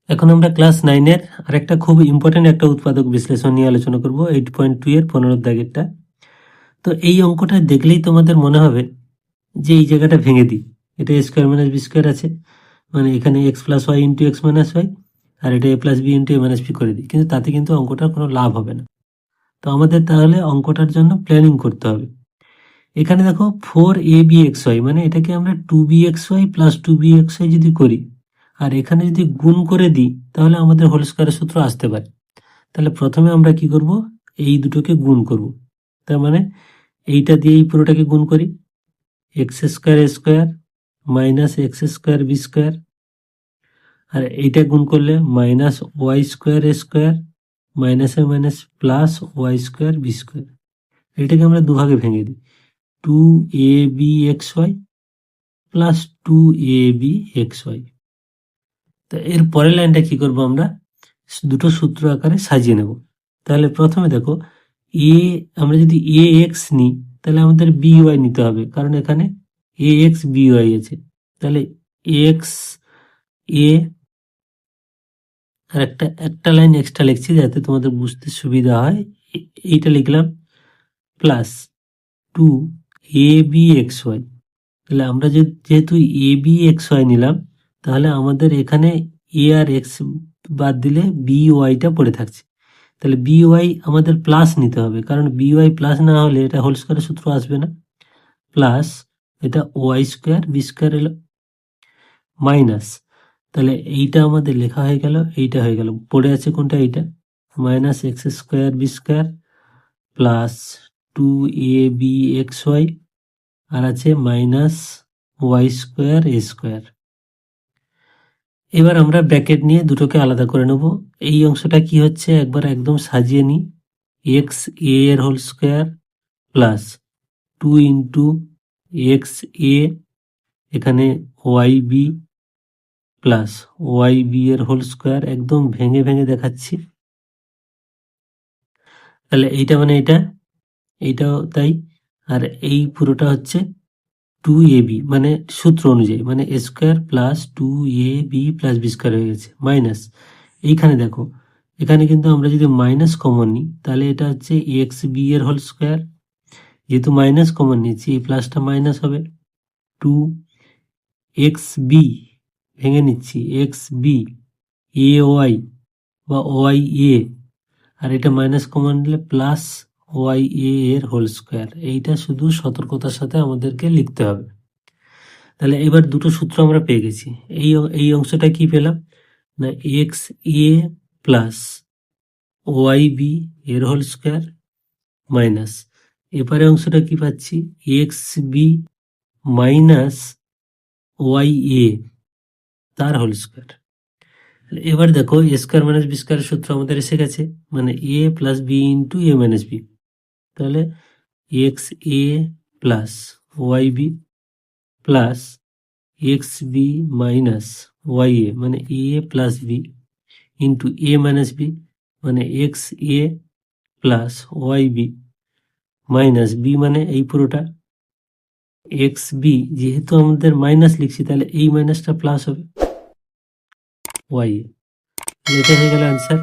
এখন আমরা ক্লাস 9 এর আরেকটা খুব ইম্পর্টেন্ট একটা উৎপাদক বিশ্লেষণ নিয়ে আলোচনা করব 8.2 এর 15 দাগেরটা। তো এই অঙ্কটা দেখলেই তোমাদের মনে হবে যে এই জায়গাটা ভেঙে দিই, এটা a square minus B square আছে, মানে এখানে x plus Y into X minus Y, আর এটা a plus B into A minus B করে দিই, কিন্তু তাতে কিন্তু অঙ্কটার কোনো লাভ হবে না। তো আমাদের তাহলে অঙ্কটার জন্য প্ল্যানিং করতে হবে। এখানে দেখো 4ab(xy) মানে এটাকে আমরা 2bxy প্লাস 2bxy যদি করি, আর এখানে যদি গুণ করে দিই তাহলে আমাদের হোল স্কয়ারের সূত্র আসতে পারে। তাহলে প্রথমে আমরা কি করব, এই দুটোকে গুণ করব। তার মানে এইটা দিয়ে এই পুরোটাকে গুণ করি, এক্স স্কয়ার এ square minus x square B square, আর এইটা গুণ করলে minus Y square A square minus A minus plus Y square B square. এটাকে আমরা দুভাগে ভেঙে দিই, 2ab(xy) প্লাস 2ab(xy). তো এর পরের লাইনটা কি করব, আমরা দুটো সূত্র আকারে সাজিয়ে নেব। তাহলে প্রথমে দেখো আমরা যদি ax নিই তাহলে আমাদের by নিতে হবে, কারণ এখানে ax by আছে। তাহলে x a, আর একটা লাইন এক্সট্রা লিখছি যাতে তোমাদের বুঝতে সুবিধা হয়, এইটা লিখলাম প্লাস 2ab(xy). তাহলে আমরা যেহেতু ab(xy) নিলাম, তাহলে আমাদের এখানে a আর x বাদ দিলে by-টা পড়ে থাকছে। তাহলে by আমাদের প্লাস নিতে হবে, কারণ by প্লাস না হলে এটা হোল স্কয়ারের সূত্র আসবে না। প্লাস এটা ওয়াই স্কয়ার বি স্কয়ার এলো, মাইনাস, তাহলে এইটা আমাদের লেখা হয়ে গেল, এইটা হয়ে গেল, পড়ে আছে কোনটা, এইটা minus x square B square plus 2ab(xy) আর আছে মাইনাস ওয়াই স্কয়ার এ স্কয়ার। এবার আমরা ব্র্যাকেট নিয়ে দুটোকে আলাদা করে নেব। এই অংশটা কি হচ্ছে একবার একদম সাজিয়ে নিই, এক্স এ এর whole square plus 2 into X A, এখানে Y B plus Y B এর হোল স্কয়ার, একদম ভেঙে ভেঙে দেখাচ্ছি। তাহলে এইটা মানে এইটাও তাই, আর এই পুরোটা হচ্ছে 2ab মানে সূত্র অনুযায়ী, মানে a square plus 2ab plus b square হয়ে গেছে, মাইনাস এইখানে দেখো, এখানে কিন্তু আমরা যদি মাইনাস কমন নিই তাহলে এটা হচ্ছে এক্স বি এর হোল স্কয়ার, যেহেতু মাইনাস কমন নিচ্ছি এই প্লাসটা মাইনাস হবে, 2xb ভেঙে নিচ্ছি, এক্স বি এ ওয়াই বা ওয়াই এ, আর এটা মাইনাস কমন নিলে প্লাস ওয়াই এ এর হোল স্কয়ার। এইটা শুধু সতর্কতার সাথে আমাদেরকে লিখতে হবে। তাহলে এবার দুটো সূত্র আমরা পেয়ে গেছি। এই অংশটা কি পেলাম না, X A plus Y B এর হোল স্কয়ার মাইনাস, এবারে অংশটা কি পাচ্ছি, X B minus Y A তার হোল স্কয়ার। এবার দেখো এ স্কয়ার মাইনাস বি স্কয়ারের সূত্র আমাদের এসে গেছে, মানে A plus B into A minus B. তাহলে X A plus Y B plus X B minus Y A মানে A plus B into A minus B মানে X A plus Y B minus B মানে এই পুরোটা x B, যেহেতু আমাদের minus লিখছি তাহলে এই মাইনাসটা প্লাস হবে ওয়াই এ। এটা হয়ে গেল অ্যান্সার।